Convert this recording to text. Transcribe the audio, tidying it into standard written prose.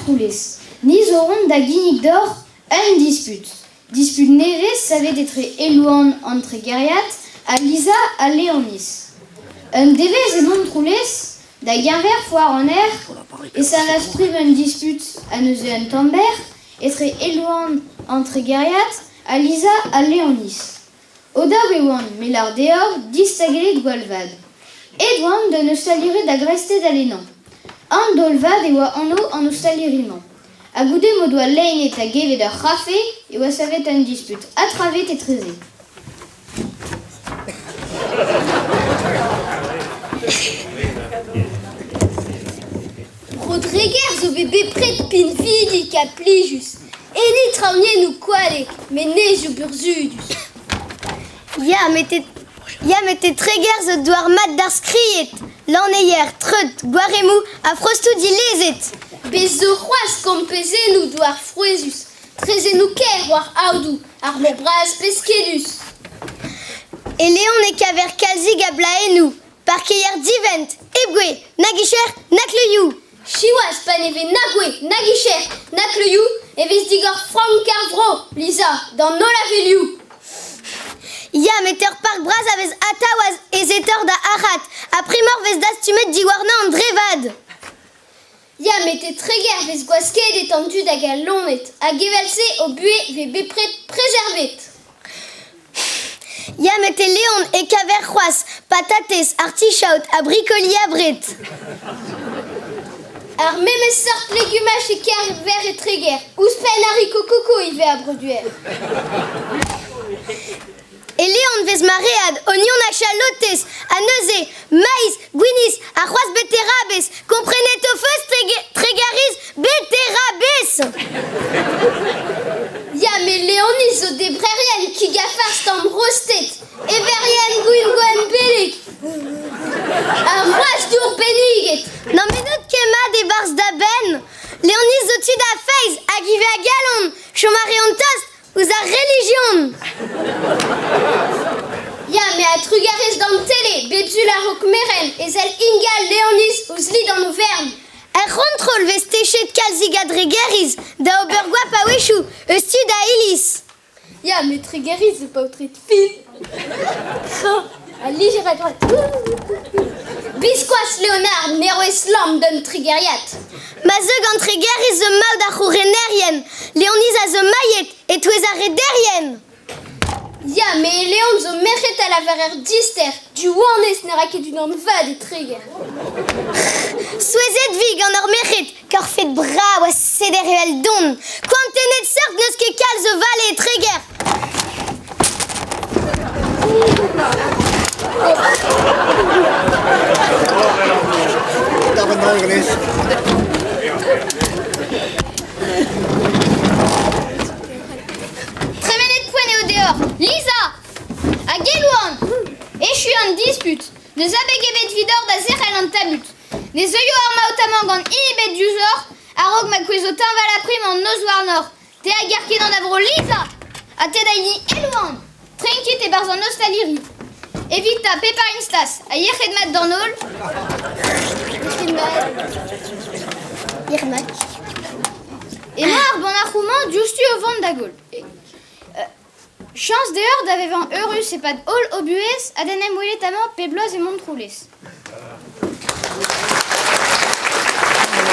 Montroules. Ni auront da guinig d'or un dispute. Dispute neves savait être éloigné entre Guériat, à Lisa, à Léonis. Un devez et Montroules, da guerre foire en air, et ça va se priver une dispute à nous un tomber, être éloigné entre Guériat, à Lisa, à Léonis. Oda wewan, melar deor, distaglet gwalvad. Edouan de ne salire d'agreste d'alenan. An dolvad et wa anno en ostaliriman. A goude mo doa lein et a gevet ar rafe et wa savet un dispute. A travet et treze. Rodriguez zo bébé près pin vidi ka plijus. Et ni traunier nous quadek, mais ne jo burzudus. Ja, mette treger zo doar mat d'ar skriet. L'anneier, treut, guaremou, a frostu di lezet. Bez zo c'hoaz kompeze nous doar frouezus. Treze nous ker war aoudou, ar mo braz peskedus. Et Léon n'est qu'à vers kalzig a blaenou. Parkeier divent, ebgue, nagicher, nakleyou. Chiwaz pan eve nagwe, nagicher, nakleyou, evez digor frank carvro, Lisa, dans no laveliou. Ja, metter park braz avez atawaz ezetor da arat. A primor vez dastumet diwarna an drevad. Ya, mette treger vez gwasket etendu da galonet, a gevelse au buet ve bepret préservet. Ja, mette Léon et kaver c'hoaz, patates, artichaut, a bricoli a bret. Ar memes sort légumage et ker ver et treger, ouspen haricot coco il ve a broduer. Et Léon vez maread, oignon a chalotes, a neuze, maïs, guinis, a c'hoaz beterabes, comprenet o feus tregariz beterabes. Ya, mais Léonis zo debrerien ki gafar stam rostet, everien gouin goen pelik. Ar c'hoaz dour peniget. Non mais not kema de bars da ben. Léonis zo tud a feiz, a give a galon, chomare on tost, ouz a religion. Ya, mais a trugarez dans télé, bebzu la roc meren, et zel ingal Léonis ouz li dans Auvergne. Er contrôle vez techet kalzig a dregeriz, da obergoa pa wechou, eus tud a ilis. Ya, mais trigeriz zo pa o tret fin. A liger a droite. Biskoas Léonard, neroes lamp d'un trigeriat. Ma zeug an tregeriz zo maout a c'hourenerien, Léonis a zo maillet, et touez a rederien. Ya, mais Léon zo merchet a la verer dister, du ouanez n'era ket un an vad et treger. Souezet vig an ur merchet, kar fet bra oa sederuel don. Kwantenet sort neus ket kal zo vale et treger. Tremenet poene au dehors. Lisa! A Gelouan! Echu en dispute. De zabegevet vidor da zerel an tabut. Des œillaux arma otamang an inibet du zor, a rog ma kouezotin va la prime en nozoar nord. Te a garket an davro Lisa! A te daini Elouan! Trinkit e barz an ostaliri. Evita pepar instas, a yechet mat dornol. Irmak. Et mar bon arrouman justu au vent d'agol. Chance dehors d'avait vent heureux et pas de hall au bues, a denem mouillet amant pebloz et Montroules.